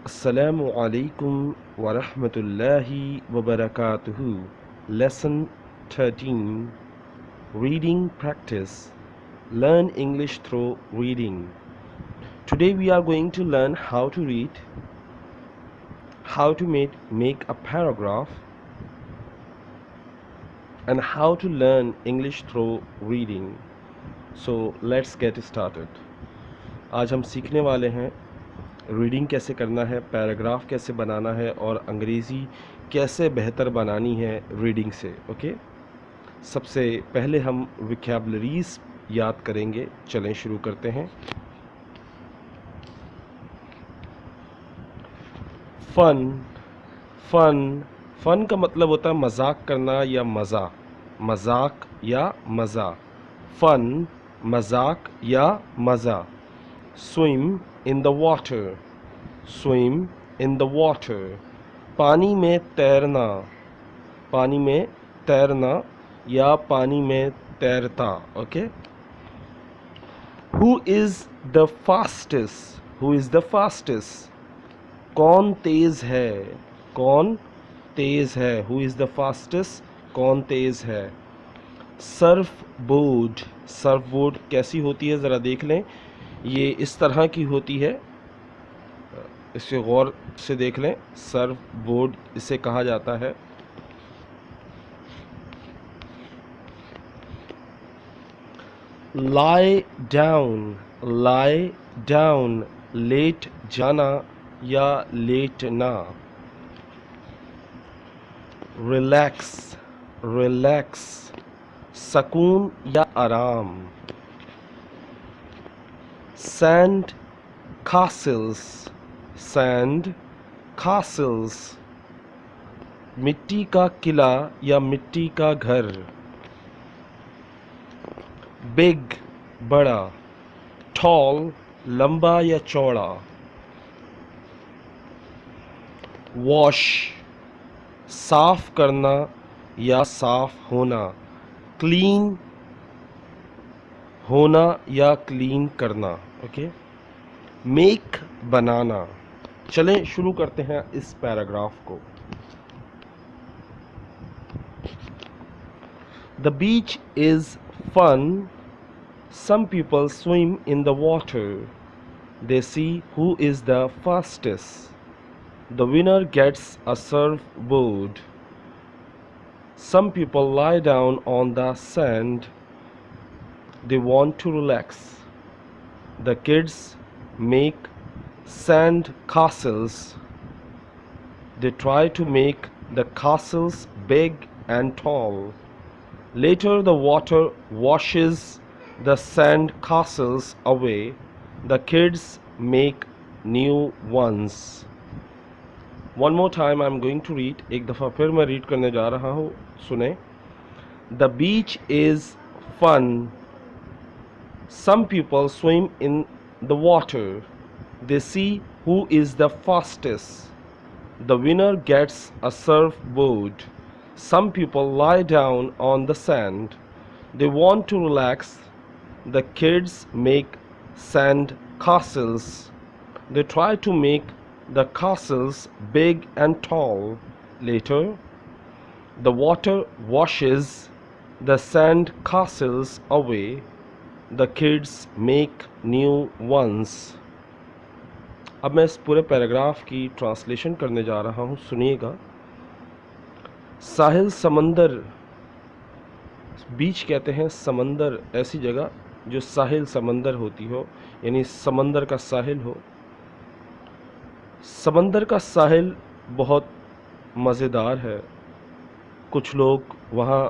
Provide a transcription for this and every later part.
Assalamu alaikum wa rahmatullahi wa barakatuhu. Lesson 13. Reading practice. Learn English through reading. Today we are going to learn how to read, how to make a paragraph, and how to learn English through reading. So let's get started. आज हम सीखने वाले हैं reading कैसे करना है, paragraph कैसे बनाना है और अंग्रेज़ी कैसे बेहतर बनानी है रीडिंग से। ओके, सबसे पहले हम विकैबुलरीज याद करेंगे। चलें शुरू करते हैं। फ़न फ़न फ़न का मतलब होता है मजाक करना या मज़ा, मजाक या मज़ा। फ़न मजाक या मज़ा। Swim in the water, swim in the water. पानी में तैरना, पानी में तैरना या पानी में तैरता। Okay. Who is the fastest, who is the fastest. कौन तेज़ है, कौन तेज़ है। हु इज़ द फास्टेस्ट, कौन तेज़ है। सर्फ बोर्ड, सर्फ बोर्ड कैसी होती है ज़रा देख लें। ये इस तरह की होती है, इसे गौर से देख लें। सर्फ बोर्ड इसे कहा जाता है। Lie down, lie down let जाना या लेटना। रिलैक्स, रिलैक्स सुकून या आराम। सैंड castles, sand castles मिट्टी का किला या मिट्टी का घर। बिग बड़ा। टॉल लंबा या चौड़ा। वॉश साफ करना या साफ होना। क्लीन होना या क्लीन करना। ओके। मेक बनाना। चलें शुरू करते हैं इस पैराग्राफ को। The beach is fun, some people swim in the water, they see who is the fastest, the winner gets a Surf board, some people lie down on the sand, they want to relax, the kids make sand castles, they try to make the castles big and tall. Later the water washes the sand castles away, the kids make new ones. One more time I'm going to read, एक दफ़ा फिर मैं read करने जा रहा हूँ, सुने। The beach is fun, some people swim in the water, they see who is the fastest, the winner gets a surfboard, some people lie down on the sand, they want to relax, the kids make sand castles, they try to make the castles big and tall. Later the water washes the sand castles away, the kids make new ones. अब मैं इस पूरे paragraph की translation करने जा रहा हूँ, सुनिएगा। साहिल समंदर, बीच कहते हैं समंदर ऐसी जगह जो साहिल समंदर होती हो, यानी समंदर का साहिल हो। समंदर का साहिल बहुत मज़ेदार है। कुछ लोग वहाँ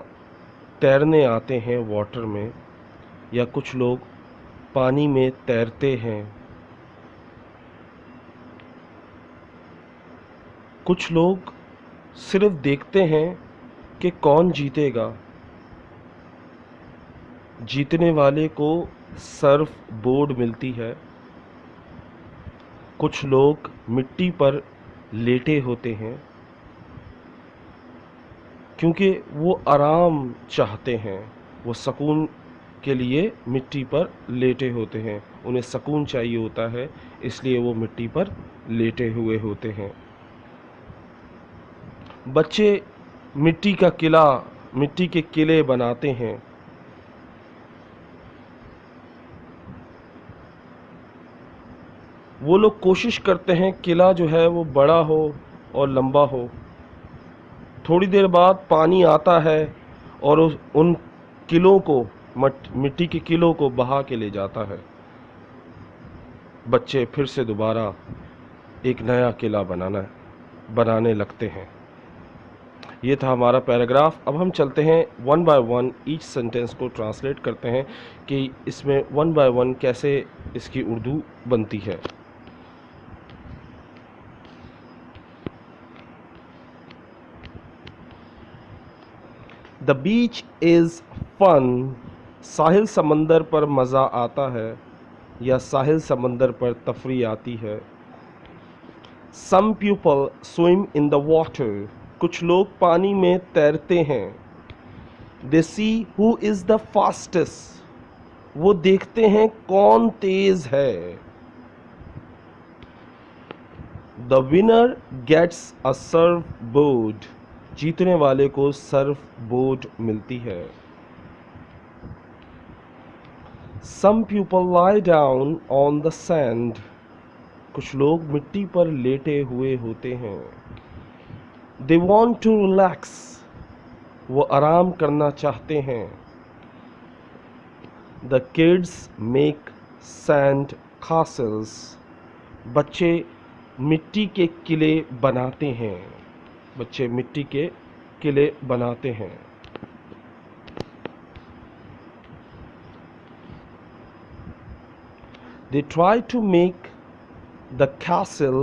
तैरने आते हैं वाटर में, या कुछ लोग पानी में तैरते हैं। कुछ लोग सिर्फ देखते हैं कि कौन जीतेगा। जीतने वाले को सर्फ बोर्ड मिलती है। कुछ लोग मिट्टी पर लेटे होते हैं क्योंकि वो आराम चाहते हैं, वो सुकून के लिए मिट्टी पर लेटे होते हैं, उन्हें सुकून चाहिए होता है इसलिए वो मिट्टी पर लेटे हुए होते हैं। बच्चे मिट्टी के किले बनाते हैं। वो लोग कोशिश करते हैं किला जो है वो बड़ा हो और लंबा हो। थोड़ी देर बाद पानी आता है और उन किलों को, मिट्टी के किलों को बहा के ले जाता है। बच्चे फिर से दोबारा एक नया किला बनाने लगते हैं। ये था हमारा पैराग्राफ। अब हम चलते हैं one by one each sentence को ट्रांसलेट करते हैं कि इसमें वन बाय वन कैसे इसकी उर्दू बनती है। The beach is fun. साहिल समंदर पर मज़ा आता है या साहिल समंदर पर तफरी आती है। Some people swim in the water. कुछ लोग पानी में तैरते हैं। They see who is the fastest. वो देखते हैं कौन तेज है। The winner gets a Surf board. जीतने वाले को सर्फ बोर्ड मिलती है। Some people lie down on the sand. कुछ लोग मिट्टी पर लेटे हुए होते हैं। They want to relax. वो आराम करना चाहते हैं। The kids make sand castles. बच्चे मिट्टी के किले बनाते हैं। बच्चे मिट्टी के किले बनाते हैं। They try to make the castle.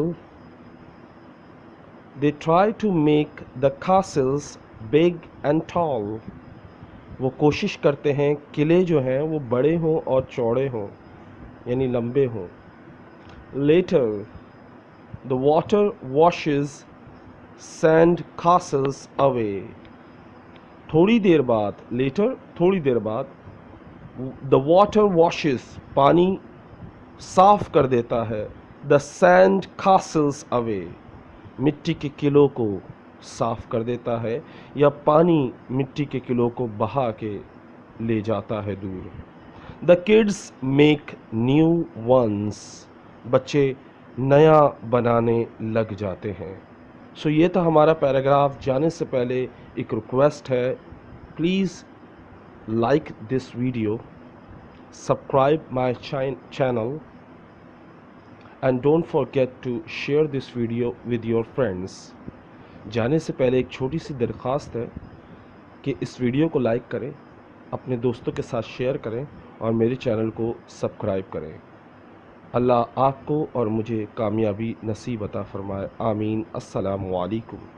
They try to make the castles big and tall. वो कोशिश करते हैं किले जो हैं वो बड़े हों और चौड़े हों, यानी लंबे हों। Later, the water washes sand castles away. थोड़ी देर बाद, later थोड़ी देर बाद, the water washes पानी साफ कर देता है द सैंड कासल्स अवे। मिट्टी के किलों को साफ कर देता है या पानी मिट्टी के किलों को बहा के ले जाता है दूर। The kids make new ones. बच्चे नया बनाने लग जाते हैं। सो ये था हमारा पैराग्राफ। जाने से पहले एक रिक्वेस्ट है, please like this video, subscribe my channel, and don't forget to share this video with your friends. जाने से पहले एक छोटी सी दरख्वास्त है कि इस वीडियो को लाइक करें, अपने दोस्तों के साथ शेयर करें और मेरे चैनल को सब्सक्राइब करें। अल्लाह आपको और मुझे कामयाबी नसीब अता फरमाए। आमीन। अस्सलामु अलैकुम।